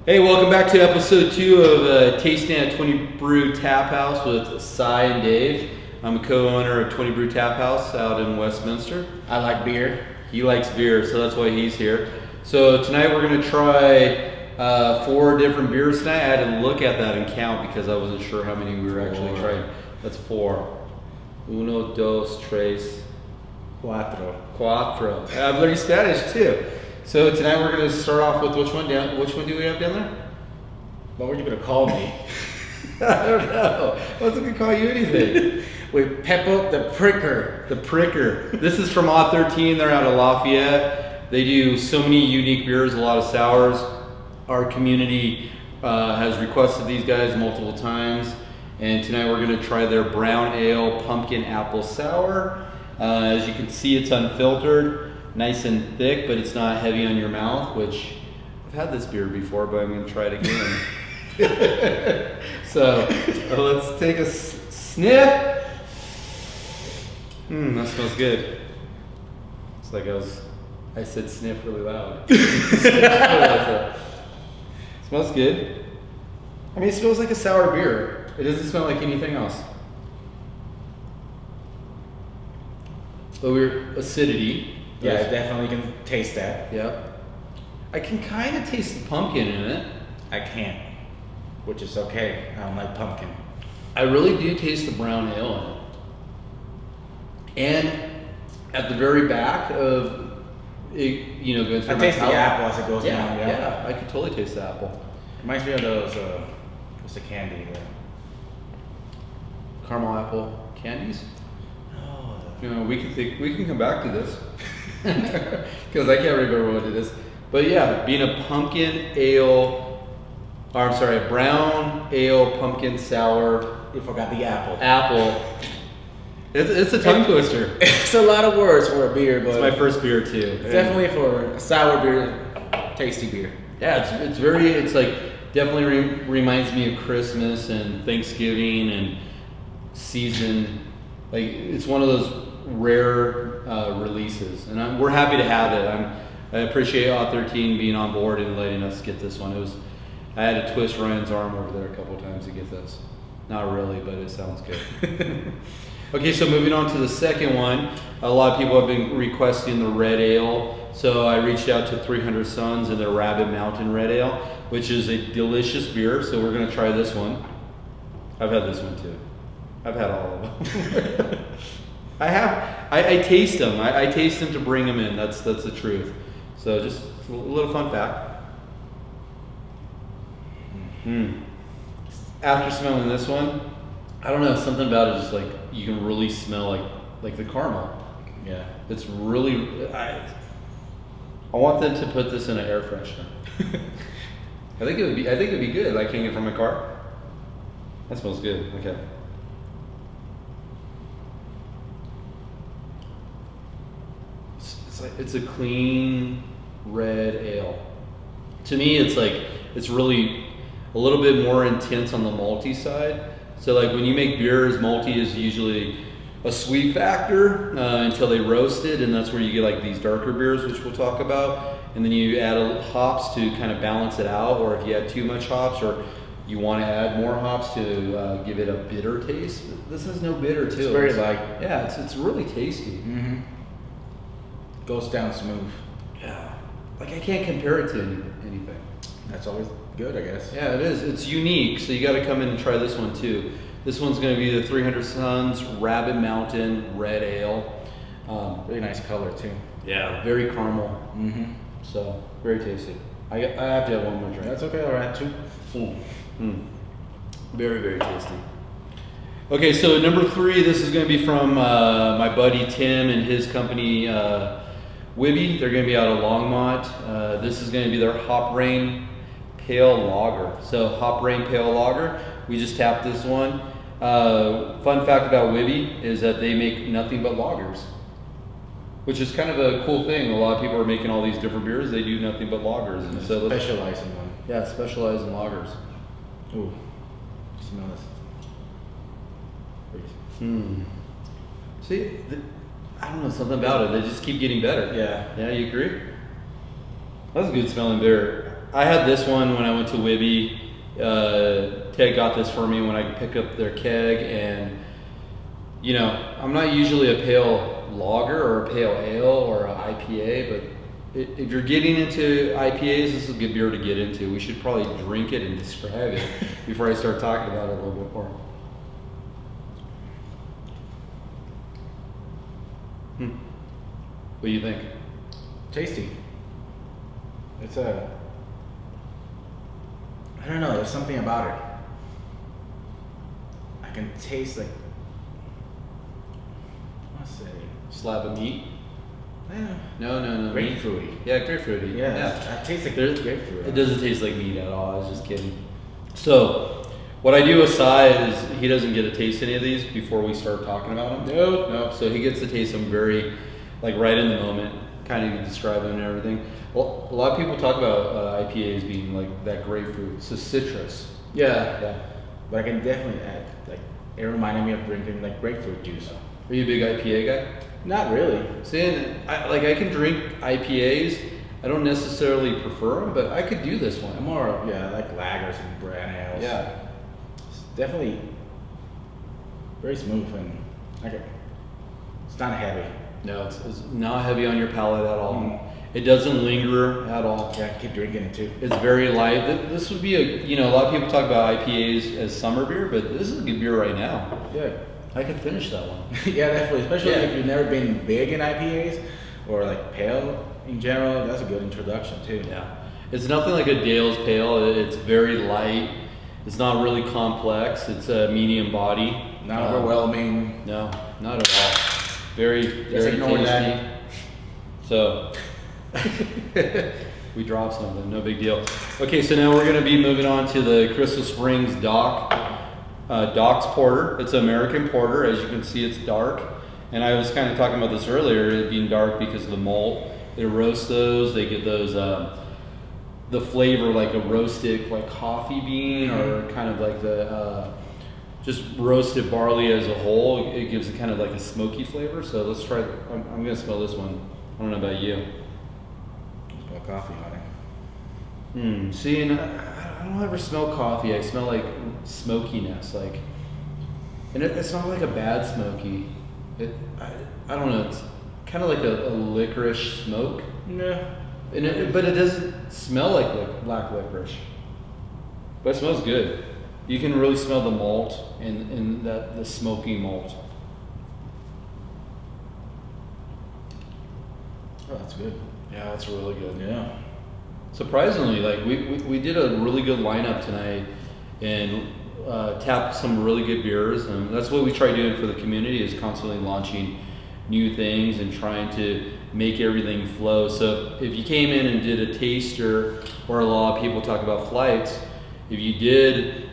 Hey, welcome back to episode 2 of Tasting at 20 Brew Taphouse with Cy and Dave. I'm a co-owner of 20 Brew Taphouse out in Westminster. I like beer. He likes beer, so that's why he's here. So tonight we're going to try 4 different beers tonight. I had to look at that and count because I wasn't sure how many we were actually trying. That's 4. Uno, dos, tres, cuatro. I'm learning Spanish too. So tonight we're going to start off with which one do we have down there? What were you going to call me? I don't know. I wasn't going to call you anything. With Peppo the Pricker. The Pricker. This is from Odd13. They're out of Lafayette. They do so many unique beers, a lot of sours. Our community has requested these guys multiple times. And tonight we're going to try their brown ale pumpkin apple sour. As you can see, it's unfiltered. Nice and thick, but it's not heavy on your mouth, which I've had this beer before, but I'm going to try it again. So let's take a sniff. That smells good. It's like I said sniff really loud. It smells good. I mean, it smells like a sour beer. It doesn't smell like anything else. But we're acidity. Yeah, I definitely can taste that. Yep. I can kind of taste the pumpkin in it. I can't, which is okay. I don't like pumpkin. I really do taste the brown ale in it. And at the very back of it, going through I taste the apple as it goes down. Yeah, I can totally taste the apple. Reminds me of those, what's the candy? Caramel apple candies. Oh. We can come back to this. Because I can't remember what it is. But yeah, being a pumpkin ale, a brown ale pumpkin sour. You forgot the apple. Apple. It's a tongue twister. It's a lot of words for a beer, but it's my first beer too. Definitely for a sour beer, tasty beer. Yeah, it's like definitely reminds me of Christmas and Thanksgiving and season. Like it's one of those rare releases, and we're happy to have it. I appreciate Odd13 being on board and letting us get this one. I had to twist Ryan's arm over there a couple of times to get this. Not really, but it sounds good. Okay, so moving on to the second one. A lot of people have been requesting the red ale, so I reached out to 300 Suns and their Rabbit Mountain Red Ale, which is a delicious beer. So we're gonna try this one. I've had this one too. I've had all of them. I taste them. I taste them to bring them in. That's the truth. So just a little fun fact. After smelling this one, I don't know, something about it just like you can really smell like the caramel. Yeah. It's really I want them to put this in an air freshener. I think it'd be good. Like hanging from my car. That smells good. Okay. It's a clean red ale. To me, it's really a little bit more intense on the malty side. So like when you make beers, malty is usually a sweet factor until they roast it, and that's where you get like these darker beers, which we'll talk about. And then you add hops to kind of balance it out, or if you add too much hops, or you want to add more hops to give it a bitter taste. This has no bitter too. It's very light. Yeah, it's really tasty. Mm-hmm. Goes down smooth. Yeah, like I can't compare it to anything. That's always good, I guess. Yeah, it is. It's unique, so you got to come in and try this one too. This one's going to be the 300 Suns Rabbit Mountain Red Ale. Really nice color too. Yeah, very caramel. Mm-hmm. So very tasty. I have to have one more drink. That's okay. I'll add 2. Very, very tasty. Okay, so number 3, this is going to be from my buddy Tim and his company Wibby. They're going to be out of Longmont. This is going to be their Hop Rain Pale Lager. So Hop Rain Pale Lager. We just tapped this one. Fun fact about Wibby is that they make nothing but lagers, which is kind of a cool thing. A lot of people are making all these different beers. They do nothing but lagers. And so specialize in one. Yeah, specialize in lagers. Ooh, smell this. See, I don't know, something about it. They just keep getting better. Yeah. Yeah, you agree? That's a good smelling beer. I had this one when I went to Wibby. Ted got this for me when I picked up their keg, and you know, I'm not usually a pale lager or a pale ale or an IPA, but if you're getting into IPAs, this is a good beer to get into. We should probably drink it and describe it before I start talking about it a little bit more. What do you think? Tasty. It's I don't know, there's something about it. I can taste like, what's say? Slab of meat? Yeah. No. Grapefruity. Yeah, grapefruity. Yeah. It tastes like grapefruit. It doesn't taste like meat at all. I was just kidding. So, what I do with Sai is he doesn't get to taste any of these before we start talking about them. No. So he gets to taste them very, like right in the moment, kind of describe them and everything. Well, a lot of people talk about IPAs being like that grapefruit. It's a citrus. Yeah. But I can definitely add, like, it reminded me of drinking like grapefruit juice. Are you a big IPA guy? Not really. See, I can drink IPAs. I don't necessarily prefer them, but I could do this one. I'm more of, I like lagers and brown ales. Yeah. It's definitely very smooth and it's not heavy. No, it's not heavy on your palate at all. It doesn't linger at all. Yeah, I keep drinking it too. It's very light. This would be a lot of people talk about IPAs as summer beer, but this is a good beer right now. Yeah. I could finish that one. Yeah, definitely. Especially if you've never been big in IPAs or like pale in general, that's a good introduction too. Yeah. It's nothing like a Dale's Pale. It's very light. It's not really complex. It's a medium body. Not overwhelming. No, not at all. Very ignore tasty. that. So we dropped something, no big deal. Okay, so now we're going to be moving on to the Crystal Springs Docks Porter. It's an American porter. As you can see, it's dark. And I was kind of talking about this earlier, it being dark because of the malt. They roast those. They get those, the flavor like a roasted like coffee bean or kind of like the just roasted barley as a whole. It gives it kind of like a smoky flavor. So let's try. I'm going to smell this one. I don't know about you. Smell coffee on it. See, and I don't ever smell coffee. I smell like smokiness, like, and it's not like a bad smoky. I don't know. It's kind of like a licorice smoke. Yeah. But it doesn't smell like black licorice. But it smells good. You can really smell the malt and the smoky malt. Oh, that's good. Yeah, that's really good. Yeah. Surprisingly, like we did a really good lineup tonight and tapped some really good beers, and that's what we try doing for the community is constantly launching new things and trying to make everything flow. So if you came in and did a taster, or a lot of people talk about flights, if you did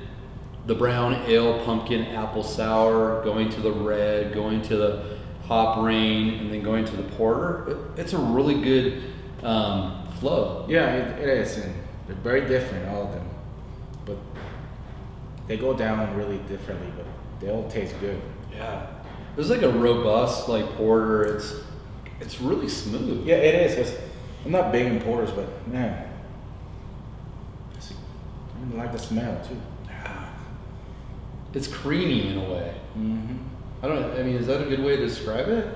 the brown ale, pumpkin, apple sour, going to the red, going to the hop rain, and then going to the porter, it's a really good flow. Yeah, it is, and they're very different, all of them. But they go down really differently, but they all taste good. Yeah. There's like a robust like porter. It's really smooth. Yeah, it is. 'Cause I'm not big in porters, but man, I even like the smell too. It's creamy in a way. Mm-hmm. I mean, is that a good way to describe it?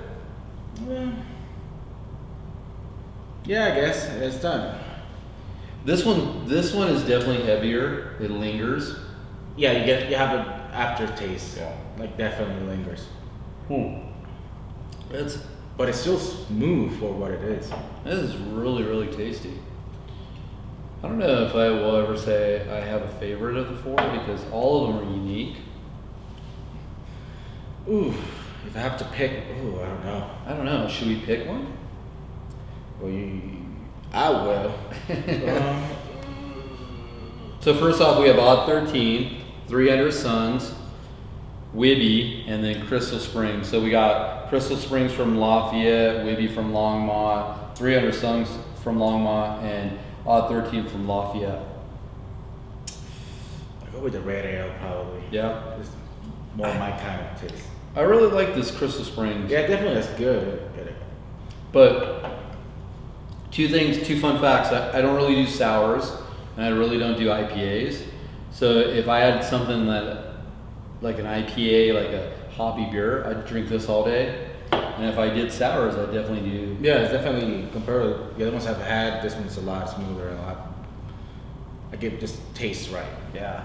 Yeah, I guess it's done. This one is definitely heavier. It lingers. Yeah, you have an aftertaste. Yeah. Like definitely lingers. But it's still smooth for what it is. This is really, really tasty. I don't know if I will ever say I have a favorite of the four because all of them are unique. Ooh, if I have to pick, I don't know. Should we pick one? Well, I will. So first off, we have Odd13, 300 Suns, Wibby, and then Crystal Springs. So we got Crystal Springs from Lafayette, Wibby from Longmont, 300 Suns from Longmont, and Odd13 from Lafayette. I'll go with the red ale probably. Yeah? It's more my kind of taste. I really like this Crystal Springs. Yeah, definitely that's good. But two fun facts. I don't really do sours. and I really don't do IPAs. So if I had something that, like an IPA, like a hoppy beer, I'd drink this all day. And if I did sours, I'd definitely do. Yeah, it's definitely, compared to the other ones I've had, this one's a lot smoother and a lot, like it just tastes right. Yeah.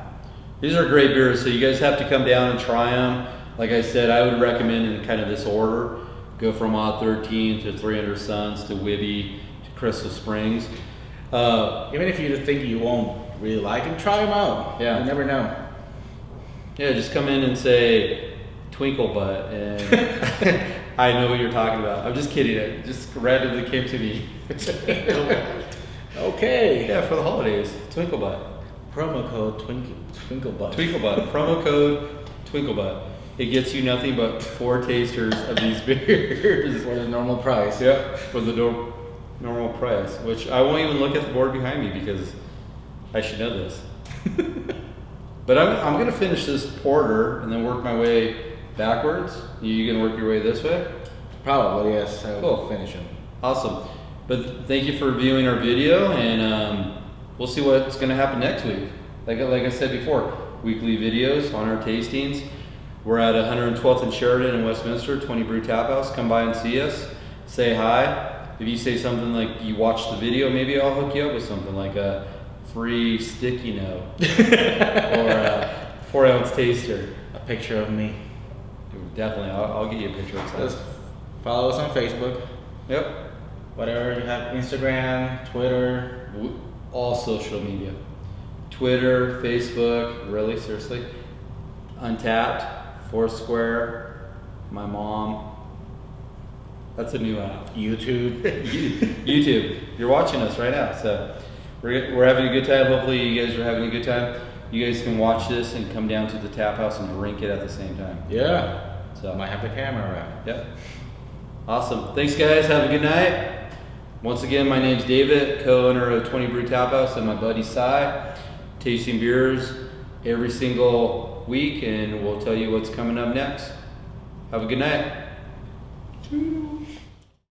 These are great beers, so you guys have to come down and try them. Like I said, I would recommend in kind of this order. Go from Odd13 to 300 Suns to Wibby to Crystal Springs. Even if you think you won't really like them, try them out. Yeah. You never know. Yeah, just come in and say Twinkle Butt, and I know what you're talking about. I'm just kidding. It just randomly came to me. Okay. Yeah, for the holidays, Twinkle Butt. Promo code Twinklebutt. Twinkle Butt. Promo code Twinkle Butt. It gets you nothing but 4 tasters of these beers For the normal price. Yeah, for the normal price. Which I won't even look at the board behind me because I should know this. But I'm gonna finish this porter and then work my way backwards. You gonna work your way this way? Probably, yes. I will finish them. Awesome. But thank you for viewing our video, and we'll see what's gonna happen next week. Like I said before, weekly videos on our tastings. We're at 112th and Sheridan in Westminster, 20 Brew Taphouse. Come by and see us. Say hi. If you say something like you watched the video, maybe I'll hook you up with something like a free sticky note or a 4-ounce taster. A picture of me. Definitely, I'll get you a picture of Just that. follow us on Facebook. Yep. Whatever you have, Instagram, Twitter. All social media. Twitter, Facebook, really, seriously. Untapped, Foursquare, my mom. That's a new app. YouTube. YouTube. You're watching us right now, so we're having a good time. Hopefully you guys are having a good time. You guys can watch this and come down to the tap house and drink it at the same time. Yeah. So I might have the camera around. Yep. Awesome. Thanks guys. Have a good night. Once again, my name's David, co-owner of 20 Brew Taphouse, and my buddy Cy. Tasting beers every single week, and we'll tell you what's coming up next. Have a good night.